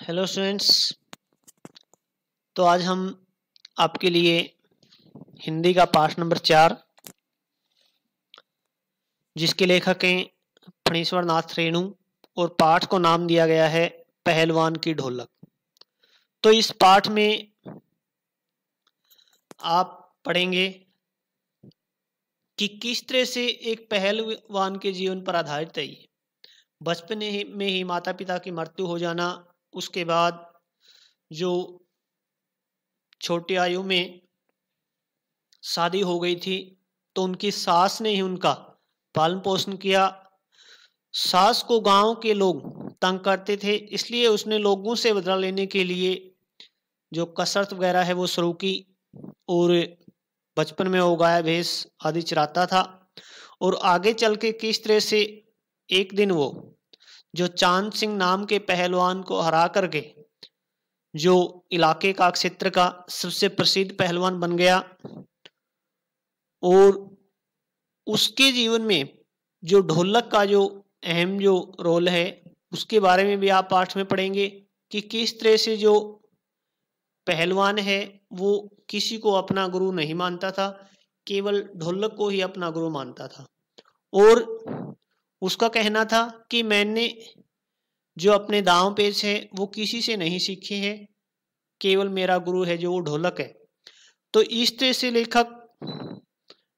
Hello students. तो आज हम आपके लिए हिंदी का पाठ नंबर 4, जिसके लेखक हैं फणीश्वर नाथ रेणु, और पाठ को नाम दिया गया है पहलवान की ढोलक। तो इस पाठ में आप पढ़ेंगे कि किस तरह से एक पहलवान के जीवन पर आधारित है। ये बचपन में ही माता पिता की मृत्यु हो जाना, उसके बाद जो छोटी आयु में शादी हो गई थी तो उनकी सास ने ही उनका पालन पोषण किया। सास को गांव के लोग तंग करते थे, इसलिए उसने लोगों से बदला लेने के लिए जो कसरत वगैरह है वो शुरू की, और बचपन में वो गाय भैंस आदि चराता था। और आगे चल के किस तरह से एक दिन वो जो चांद सिंह नाम के पहलवान को हरा करके जो इलाके का क्षेत्र का सबसे प्रसिद्ध पहलवान बन गया। और उसके जीवन में जो ढोलक का जो अहम जो रोल है उसके बारे में भी आप पाठ में पढ़ेंगे कि किस तरह से जो पहलवान है वो किसी को अपना गुरु नहीं मानता था, केवल ढोलक को ही अपना गुरु मानता था। और उसका कहना था कि मैंने जो अपने दांव पेच है वो किसी से नहीं सीखे हैं, केवल मेरा गुरु है जो वो ढोलक है। तो इस तरह से लेखक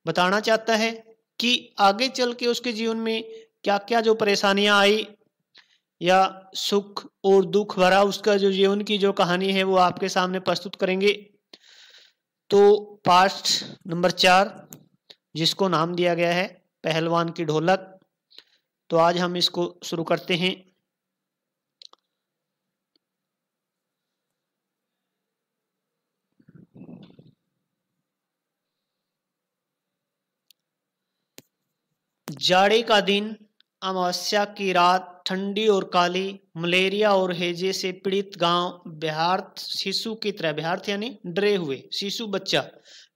बताना चाहता है कि आगे चल के उसके जीवन में क्या क्या जो परेशानियां आई या सुख और दुख भरा उसका जो जीवन की जो कहानी है वो आपके सामने प्रस्तुत करेंगे। तो पाठ नंबर 4, जिसको नाम दिया गया है पहलवान की ढोलक, तो आज हम इसको शुरू करते हैं। जाड़े का दिन, अमावस्या की रात, ठंडी और काली, मलेरिया और हैजे से पीड़ित गांव बिहार शिशु की तरह, बिहार यानी डरे हुए शिशु बच्चा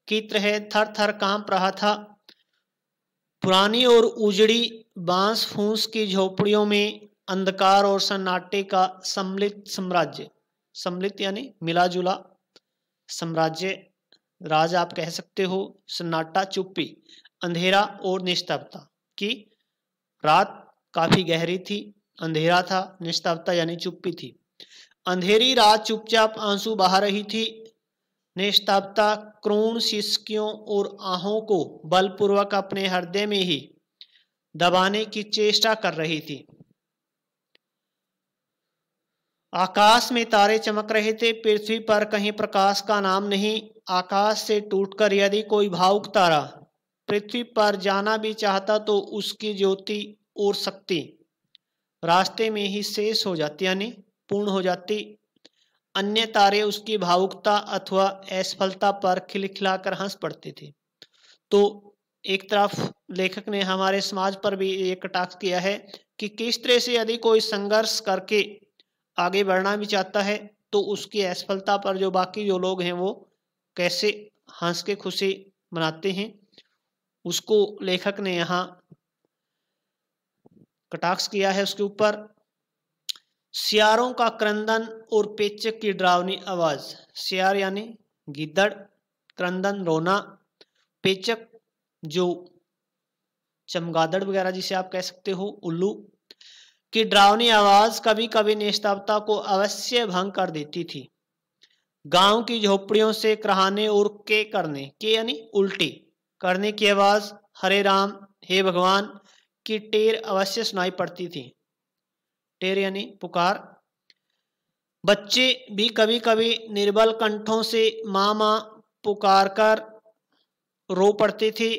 की तरह थर थर कांप रहा था। पुरानी और उजड़ी बांस फूस की झोपड़ियों में अंधकार और सन्नाटे का सम्मिलित यानी मिला जुला साम्राज्य, राज आप कह सकते हो। सन्नाटा चुप्पी, अंधेरा और निस्तब्धता की रात काफी गहरी थी, अंधेरा था, निस्तब्धता यानी चुप्पी थी। अंधेरी रात चुपचाप आंसू बहा रही थी, निस्तब्धता क्रूण सिसकियों और आहों को बलपूर्वक अपने हृदय में ही दबाने की चेष्टा कर रही थी। आकाश में तारे चमक रहे थे, पृथ्वी पर कहीं प्रकाश का नाम नहीं। आकाश से टूटकर यदि कोई भावुक तारा पृथ्वी पर जाना भी चाहता तो उसकी ज्योति और शक्ति रास्ते में ही शेष हो जाती यानी पूर्ण हो जाती। अन्य तारे उसकी भावुकता अथवा असफलता पर खिलखिलाकर हंस पड़ते थे। तो एक तरफ लेखक ने हमारे समाज पर भी एक कटाक्ष किया है कि किस तरह से यदि कोई संघर्ष करके आगे बढ़ना भी चाहता है तो उसकी असफलता पर जो बाकी जो लोग हैं वो कैसे हंस के खुशी मनाते हैं, उसको लेखक ने यहाँ कटाक्ष किया है उसके ऊपर। सियारों का क्रंदन और पेचक की डरावनी आवाज, सियार यानी गिद्दड़, क्रंदन रोना, पेचक जो चमगादड़ वगैरह जिसे आप कह सकते हो, उल्लू की डरावनी आवाज कभी कभी निस्तब्धता को अवश्य भंग कर देती थी। गांव की झोपड़ियों से कराहने और के करने, के यानी उल्टी करने की आवाज, हरे राम हे भगवान की टेर अवश्य सुनाई पड़ती थी। टेर यानी पुकार। बच्चे भी कभी कभी निर्बल कंठों से माँ माँ पुकार कर रो पड़ते थे,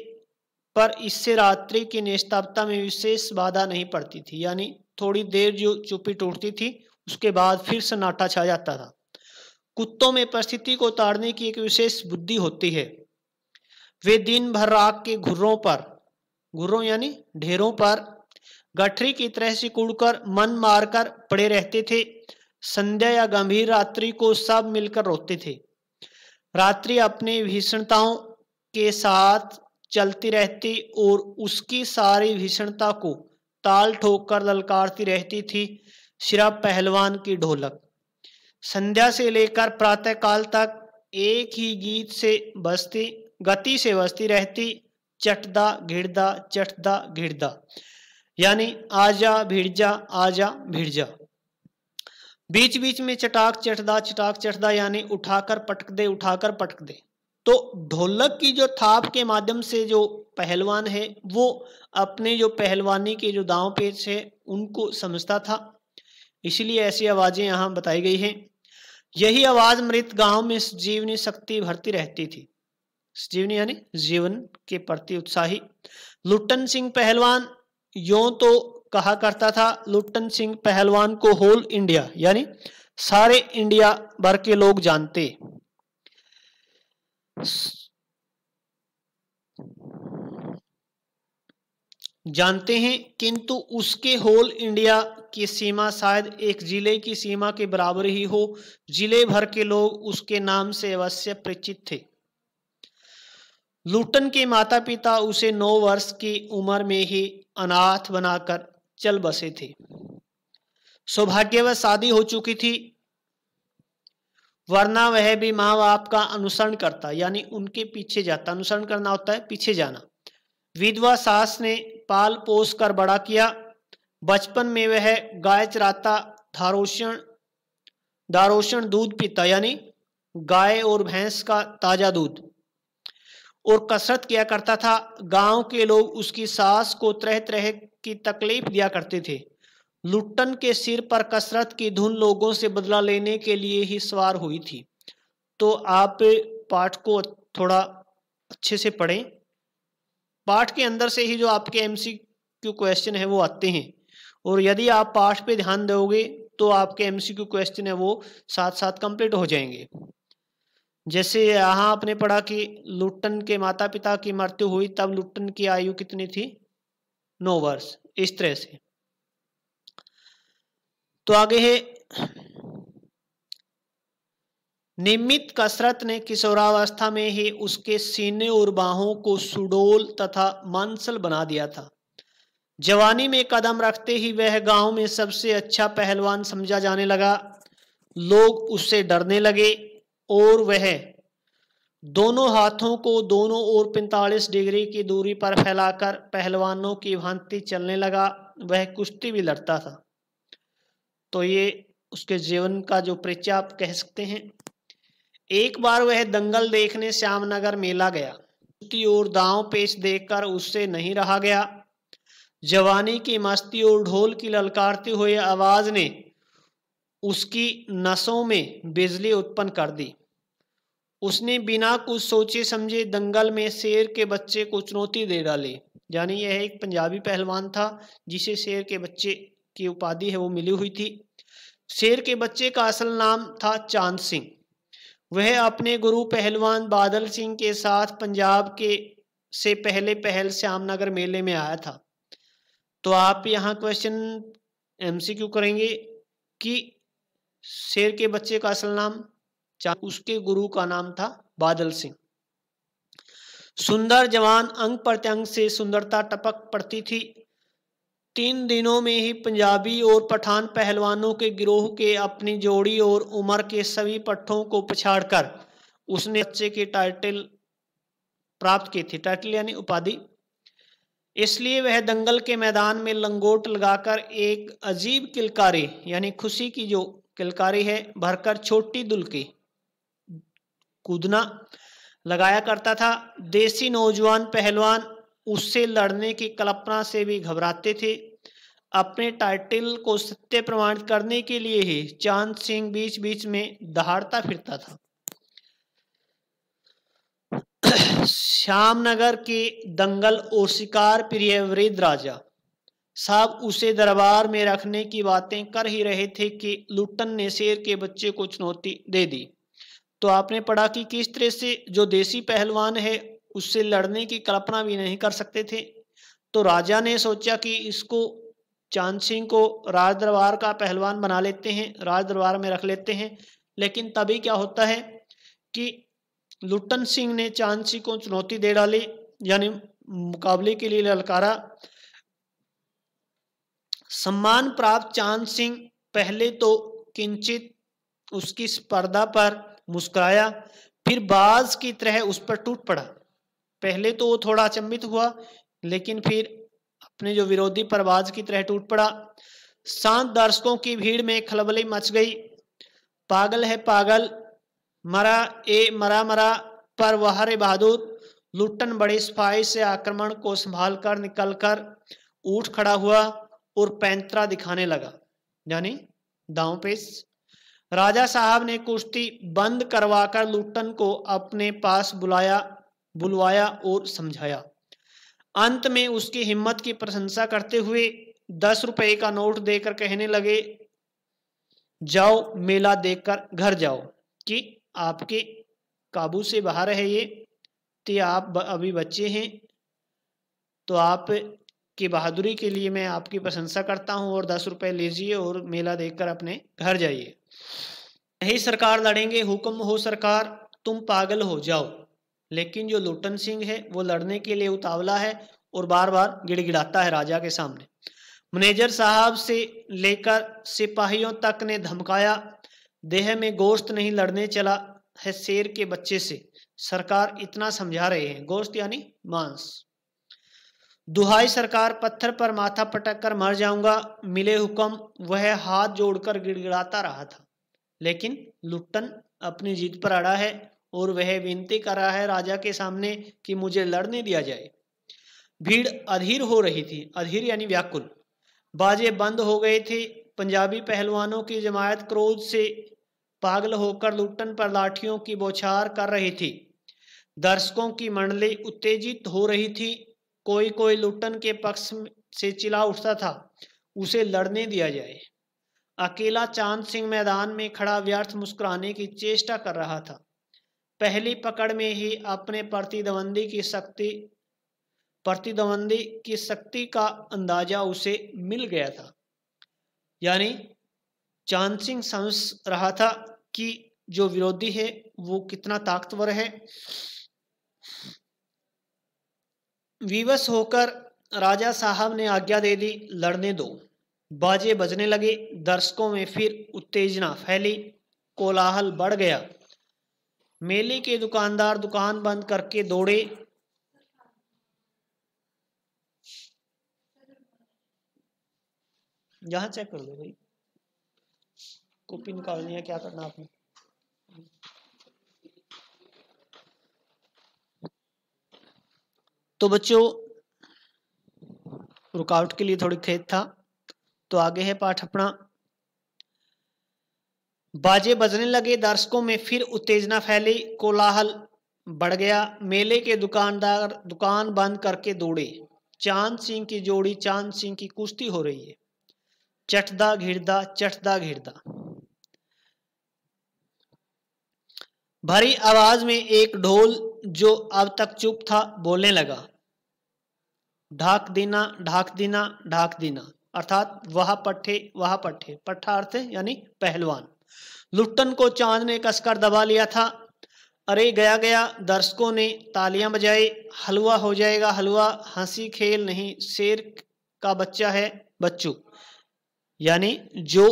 पर इससे रात्रि की निस्तब्धता में विशेष बाधा नहीं पड़ती थी, यानी थोड़ी देर जो चुप्पी टूटती थी उसके बाद फिर सन्नाटा छा जाता था। कुत्तों में परिस्थिति को ताड़ने की एक विशेष बुद्धि होती है। वे दिन भर राख के घुर्रों यानी ढेरों पर गठरी की तरह सिकुड़कर मन मारकर पड़े रहते थे। संध्या या गंभीर रात्रि को सब मिलकर रोते थे। रात्रि अपनी भीषणताओं के साथ चलती रहती और उसकी सारी भीषणता को ताल ठोक कर ललकारती रहती थी। सिर्फ पहलवान की ढोलक संध्या से लेकर प्रातः काल तक एक ही गीत से बजती, गति से बजती रहती, चटदा घिड़दा चटदा घिड़दा, यानी आजा भिड़ जा आजा भिड़ जा। बीच बीच में चटाक चटदा यानी उठाकर पटक दे उठाकर पटक दे। तो ढोलक की जो थाप के माध्यम से जो पहलवान है वो अपने जो पहलवानी के जो दांव पेच है उनको समझता था, इसलिए ऐसी आवाजें यहाँ बताई गई हैं। यही आवाज मृत गांव में जीवनी शक्ति भरती रहती थी। जीवनी यानी जीवन के प्रति उत्साही। लुट्टन सिंह पहलवान यों तो कहा करता था, लुट्टन सिंह पहलवान को होल इंडिया यानी सारे इंडिया भर के लोग जानते हैं, किंतु उसके होल इंडिया की सीमा शायद एक जिले की सीमा के बराबर ही हो। जिले भर के लोग उसके नाम से अवश्य परिचित थे। लुट्टन के माता पिता उसे 9 वर्ष की उम्र में ही अनाथ बनाकर चल बसे थे। सौभाग्यवश शादी हो चुकी थी, वरना वह भी माँ बाप का अनुसरण करता, यानी उनके पीछे जाता। अनुसरण करना होता है पीछे जाना। विधवा सास ने पाल पोस कर बड़ा किया। बचपन में वह गाय चराता, धारोषण दूध पीता, यानी गाय और भैंस का ताजा दूध, और कसरत किया करता था। गांव के लोग उसकी सास को तरह तरह की तकलीफ दिया करते थे। लुट्टन के सिर पर कसरत की धुन लोगों से बदला लेने के लिए ही सवार हुई थी। तो आप पाठ को थोड़ा अच्छे से पढ़ें। पाठ के अंदर से ही जो आपके एमसीक्यू क्वेश्चन है वो आते हैं, और यदि आप पाठ पे ध्यान दोगे तो आपके एमसीक्यू क्वेश्चन है वो साथ साथ कंप्लीट हो जाएंगे। जैसे यहाँ आपने पढ़ा कि लुट्टन के माता पिता की मृत्यु हुई तब लुट्टन की आयु कितनी थी? 9 वर्ष। इस तरह से तो आगे है, नियमित कसरत ने किशोरावस्था में ही उसके सीने और बाहों को सुडौल तथा मांसल बना दिया था। जवानी में कदम रखते ही वह गांव में सबसे अच्छा पहलवान समझा जाने लगा। लोग उससे डरने लगे और वह दोनों हाथों को दोनों ओर 45 डिग्री की दूरी पर फैलाकर पहलवानों की भांति चलने लगा। वह कुश्ती भी लड़ता था। तो ये उसके जीवन का जो परिचय आप कह सकते हैं। एक बार वह दंगल देखने श्यामनगर मेला गया। कुश्ती और दांव पेच देखकर उससे नहीं रहा गया। जवानी की मस्ती और ढोल की ललकारती हुई आवाज ने उसकी नसों में बिजली उत्पन्न कर दी। उसने बिना कुछ सोचे समझे दंगल में शेर के बच्चे को चुनौती दे डाली। यानी यह एक पंजाबी पहलवान था जिसे शेर के बच्चे की उपाधि है वो मिली हुई थी। शेर के बच्चे का असल नाम था चांद सिंह। वह अपने गुरु पहलवान बादल सिंह के साथ पंजाब के से पहले पहल श्यामनगर मेले में आया था। तो आप यहाँ क्वेश्चन एमसीक्यू करेंगे कि शेर के बच्चे का असल नाम, उसके गुरु का नाम था बादल सिंह। सुंदर जवान, अंग प्रत्यंग से सुंदरता टपक पड़ती थी। 3 दिनों में ही पंजाबी और पठान पहलवानों के गिरोह के अपनी जोड़ी और उम्र के सभी पट्टों को पछाड़कर उसने बच्चे की टाइटल प्राप्त की थी। टाइटल यानी उपाधि। इसलिए वह दंगल के मैदान में लंगोट लगाकर एक अजीब किलकारी यानी खुशी की जो किलकारी है भरकर छोटी दुल्की कूदना लगाया करता था। देसी नौजवान पहलवान उससे लड़ने की कल्पना से भी घबराते थे। अपने टाइटल को सत्य प्रमाणित करने के लिए ही चांद सिंह बीच बीच में दहाड़ता फिरता था। श्यामनगर के दंगल और शिकार प्रिय वृद्ध राजा साहब उसे दरबार में रखने की बातें कर ही रहे थे कि लुट्टन ने शेर के बच्चे को चुनौती दे दी। तो आपने पढ़ा कि किस तरह से जो देसी पहलवान है उससे लड़ने की कल्पना भी नहीं कर सकते थे। तो राजा ने सोचा कि इसको चांद सिंह को राज दरबार का पहलवान बना लेते हैं, राज दरबार में रख लेते हैं। लेकिन तभी क्या होता है कि लुट्टन सिंह ने चांद सिंह को चुनौती दे डाली, यानी मुकाबले के लिए ललकारा। सम्मान प्राप्त चांद सिंह पहले तो किंचित उसकी स्पर्धा पर मुस्कुराया, फिर बाज की तरह उस पर टूट पड़ा। पहले तो वो थोड़ा अचंभित हुआ, लेकिन फिर अपने जो विरोधी पर बाज की तरह टूट पड़ा। शांत दर्शकों की भीड़ में खलबली मच गई। पागल है पागल, मरा ए मरा मरा, पर वह रे बहादुर। लुट्टन बड़ी सफाई से आक्रमण को संभाल कर निकलकर उठ खड़ा हुआ और पैंतरा दिखाने लगा, यानी दांव पेच। राजा साहब ने कुश्ती बंद करवाकर लुट्टन को अपने पास बुलवाया और समझाया। अंत में उसकी हिम्मत की प्रशंसा करते हुए 10 रुपए का नोट देकर कहने लगे, जाओ मेला देखकर घर जाओ, कि आपके काबू से बाहर है ये, तो आप अभी बच्चे हैं, तो आप की बहादुरी के लिए मैं आपकी प्रशंसा करता हूं, और 10 रुपए लीजिए और मेला देखकर अपने घर जाइए। नहीं सरकार लड़ेंगे, हुक्म हो सरकार, तुम पागल हो जाओ। लेकिन जो लुट्टन सिंह है वो लड़ने के लिए उतावला है और बार बार गिड़गिड़ाता है राजा के सामने। मैनेजर साहब से लेकर सिपाहियों तक ने धमकाया, देह में गोश्त नहीं, लड़ने चला है शेर के बच्चे से। सरकार इतना समझा रहे हैं, गोश्त यानी मांस। दुहाई सरकार, पत्थर पर माथा पटक कर मर जाऊंगा, मिले हुक्म। वह हाथ जोड़कर गिड़गिड़ाता रहा था, लेकिन लुट्टन अपनी जीत पर अड़ा है और वह विनती कर रहा है राजा के सामने कि मुझे लड़ने दिया जाए। भीड़ अधीर हो रही थी, अधीर यानी व्याकुल। बाजे बंद हो गए थे। पंजाबी पहलवानों की जमायत क्रोध से पागल होकर लुट्टन पर लाठियों की बौछार कर रही थी। दर्शकों की मंडली उत्तेजित हो रही थी। कोई कोई लुट्टन के पक्ष से चिल्ला उठता था, उसे लड़ने दिया जाए। अकेला चांद सिंह मैदान में खड़ा व्यर्थ मुस्कुराने की चेष्टा कर रहा था। पहली पकड़ में ही अपने प्रतिद्वंदी की शक्ति का अंदाजा उसे मिल गया था। यानी चांद सिंह समझ रहा था कि जो विरोधी है वो कितना ताकतवर है। विवश होकर राजा साहब ने आज्ञा दे दी, लड़ने दो। बाजे बजने लगे, दर्शकों में फिर उत्तेजना फैली, कोलाहल बढ़ गया। मेले के दुकानदार दुकान बंद करके दौड़े। यहां चेक कर लो भाई, कॉपी निकालनी है, क्या करना आपने। तो बच्चों रुकावट के लिए थोड़ी खेद था, तो आगे है पाठ अपना। बाजे बजने लगे, दर्शकों में फिर उत्तेजना फैली, कोलाहल बढ़ गया। मेले के दुकानदार दुकान बंद करके दौड़े। चांद सिंह की जोड़ी चांद सिंह की कुश्ती हो रही है। चटदा घिरदा, चटदा घिरदा। भरी आवाज में एक ढोल जो अब तक चुप था बोलने लगा, ढाक देना ढाक देना ढाक देना, अर्थात वह पट्टे वह पट्टे। पट्टा अर्थ यानी पहलवान। लुट्टन को चांद ने कसकर दबा लिया था। अरे गया गया, दर्शकों ने तालियां बजाई। हलवा हो जाएगा हलवा, हंसी खेल नहीं, शेर का बच्चा है बच्चू। यानी जो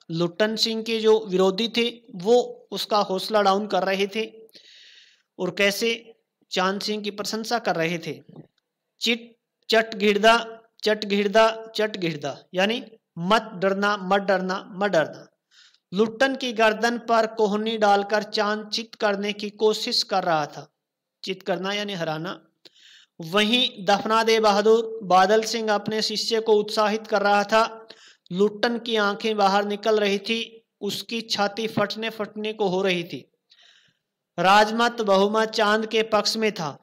लुट्टन सिंह के जो विरोधी थे वो उसका हौसला डाउन कर रहे थे और कैसे चांद सिंह की प्रशंसा कर रहे थे। चिट चट घिरदा, चट घिरदा, चट घिरदा, यानी मत डरना मत डरना मत डरना। लुट्टन की गर्दन पर कोहनी डालकर चांद चित करने की कोशिश कर रहा था। चित करना यानी हराना। वहीं दफना दे बहादुर बादल सिंह अपने शिष्य को उत्साहित कर रहा था। लुट्टन की आंखें बाहर निकल रही थी, उसकी छाती फटने फटने को हो रही थी। राजमत बहुमत चांद के पक्ष में था।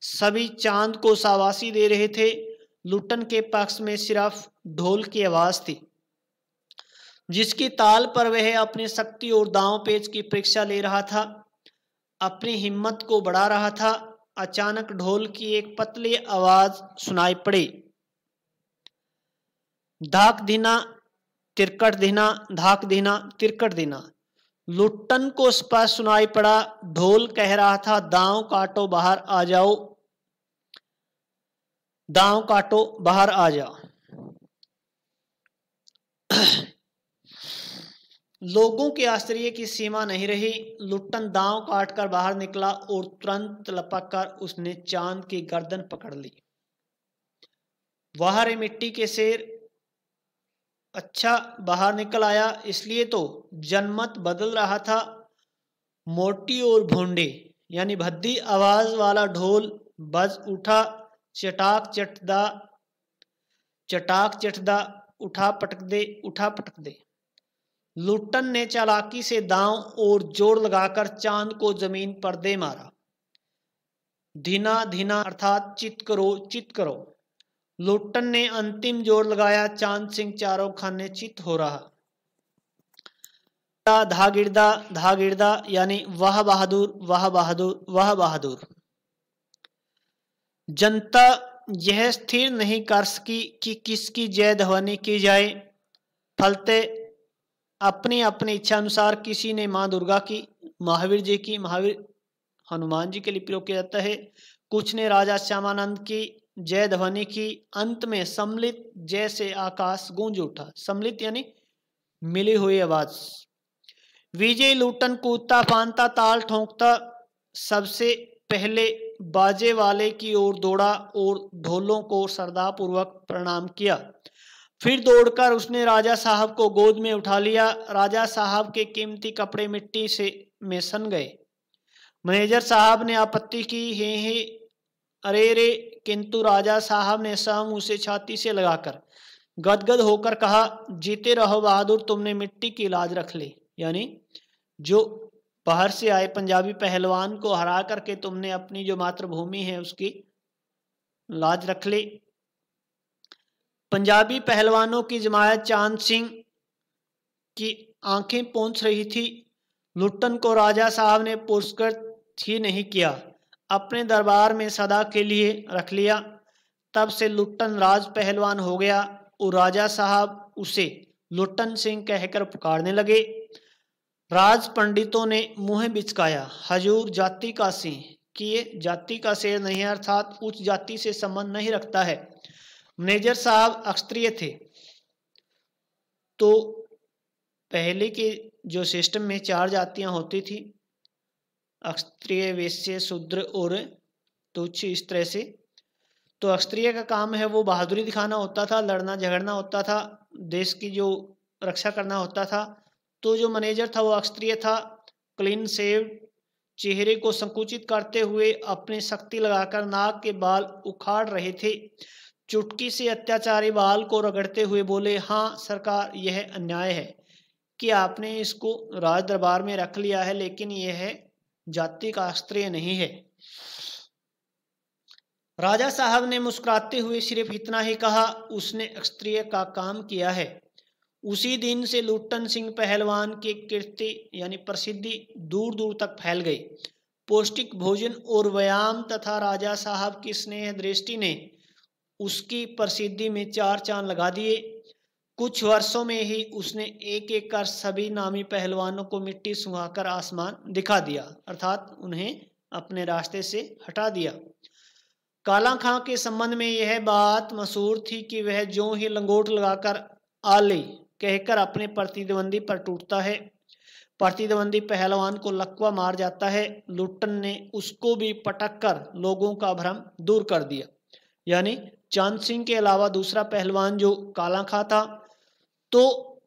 सभी चांद को शाबाशी दे रहे थे। लुट्टन के पक्ष में सिर्फ ढोल की आवाज थी, जिसकी ताल पर वह अपनी शक्ति और दांव पेच की परीक्षा ले रहा था, अपनी हिम्मत को बढ़ा रहा था। अचानक ढोल की एक पतली आवाज सुनाई पड़ी, धाक दीना तिरकट देना, धाक देना तिरकट देना। लुट्टन को स्पष्ट सुनाई पड़ा, ढोल कह रहा था, दांव काटो बाहर आ जाओ, दांव काटो बाहर आ जाओ। लोगों के आश्चर्य की सीमा नहीं रही। लुट्टन दांव काटकर बाहर निकला और तुरंत लपक कर उसने चांद की गर्दन पकड़ ली। वाह रे मिट्टी के शेर, अच्छा बाहर निकल आया, इसलिए तो जनमत बदल रहा था। मोटी और भोंडे यानी भद्दी आवाज वाला ढोल बज उठा। चटाक चटदा चटाक चटदा, उठा पटक दे, उठा पटक दे। लुट्टन ने चालाकी से दांव और जोर लगाकर चांद को जमीन पर दे मारा। धीना धीना अर्थात चित करो, चित करो। लुट्टन ने अंतिम जोर लगाया। चांद सिंह चारों खाने चित हो रहा। धागिरदा धागिरदा यानी वाह बहादुर, वाह बहादुर, वाह बहादुर। जनता यह स्थिर नहीं कर सकी कि किसकी जय ध्वनि की जाए। फलते अपनी अपनी इच्छा अनुसार किसी ने माँ दुर्गा की, महावीर जी की, महावीर हनुमान जी के लिए प्रयोग किया जाता है। कुछ ने राजा श्यामानंद की जय ध्वनि की। अंत में सम्मिलित जैसे आकाश गूंज उठा। सम्मिलित यानी मिली हुई आवाज। विजय लुट्टन कूदता फांदता ताल ठोंकता सबसे पहले बाजे वाले की ओर दौड़ा और ढोलों को श्रद्धापूर्वक प्रणाम किया। फिर दौड़कर उसने राजा साहब को गोद में उठा लिया। राजा साहब के कीमती कपड़े मिट्टी से में सन गए। मैनेजर साहब ने आपत्ति की, हे अरे रे, किंतु राजा साहब ने स्वयं उसे छाती से लगाकर गदगद होकर कहा, जीते रहो बहादुर, तुमने मिट्टी की लाज रख ली। यानी जो बाहर से आए पंजाबी पहलवान को हरा करके तुमने अपनी जो मातृभूमि है उसकी लाज रख ली। पंजाबी पहलवानों की जमायत चांद सिंह की आंखें पोंछ रही थी। लुट्टन को राजा साहब ने पुरस्कृत ही नहीं किया, अपने दरबार में सदा के लिए रख लिया। तब से लुट्टन राज पहलवान हो गया और राजा साहब उसे लुट्टन सिंह कहकर पुकारने लगे। राज पंडितों ने मुंह बिचकाया, हजूर जाति का सिंह, कि ये जाति का शेर नहीं है, अर्थात उच्च जाति से संबंध नहीं रखता है। मैनेजर साहब अक्षत्रिय थे, तो पहले के जो सिस्टम में 4 जातियां होती थी, अक्षत्रिय, वैश्य, शूद्र और तुच्छ, इस तरह से। तो अक्षत्रिय का काम है वो बहादुरी दिखाना होता था, लड़ना झगड़ना होता था, देश की जो रक्षा करना होता था। तो जो मैनेजर था वो अक्षत्रिय था। क्लीन शेव, चेहरे को संकुचित करते हुए अपनी शक्ति लगाकर नाक के बाल उखाड़ रहे थे। चुटकी से अत्याचारी बाल को रगड़ते हुए बोले, हाँ सरकार, यह अन्याय है कि आपने इसको राज दरबार में रख लिया है, लेकिन यह जाति का अक्षत्रिय नहीं है। राजा साहब ने मुस्कुराते हुए सिर्फ इतना ही कहा, उसने अक्षत्रिय का काम किया है। उसी दिन से लुट्टन सिंह पहलवान की कीर्ति यानी प्रसिद्धि दूर दूर तक फैल गई। पौष्टिक भोजन और व्यायाम तथा राजा साहब की स्नेह दृष्टि ने उसकी प्रसिद्धि में 4 चांद लगा दिए। कुछ वर्षों में ही उसने एक एक कर सभी नामी पहलवानों को मिट्टी सुहाकर आसमान दिखा दिया, अर्थात उन्हें अपने रास्ते से हटा दिया। काला खां के संबंध में यह बात मशहूर थी कि वह जो ही लंगोट लगाकर आले कहकर अपने प्रतिद्वंदी पर टूटता है, प्रतिद्वंदी पहलवान को लकवा मार जाता है। लुट्टन ने उसको भी पटक कर लोगों का भ्रम दूर कर दिया। यानी चांद सिंह के अलावा दूसरा पहलवान जो काला खां था, तो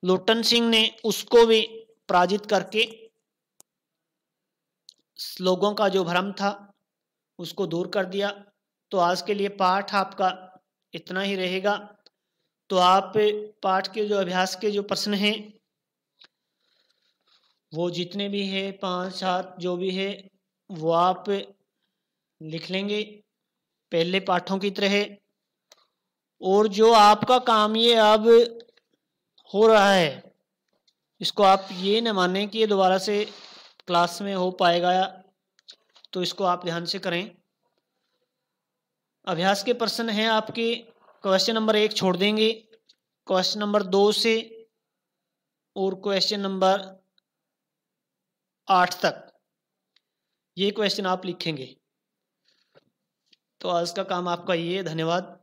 लुट्टन सिंह ने उसको भी पराजित करके लोगों का जो भ्रम था उसको दूर कर दिया। तो आज के लिए पाठ आपका इतना ही रहेगा। तो आप पाठ के जो अभ्यास के जो प्रश्न हैं वो जितने भी है 5-7 जो भी है वो आप लिख लेंगे पहले पाठों की तरह। और जो आपका काम ये अब हो रहा है, इसको आप ये न मानें कि ये दोबारा से क्लास में हो पाएगा, तो इसको आप ध्यान से करें। अभ्यास के प्रश्न हैं आपके, क्वेश्चन नंबर 1 छोड़ देंगे, क्वेश्चन नंबर 2 से और क्वेश्चन नंबर 8 तक ये क्वेश्चन आप लिखेंगे। तो आज का काम आपका ये, धन्यवाद।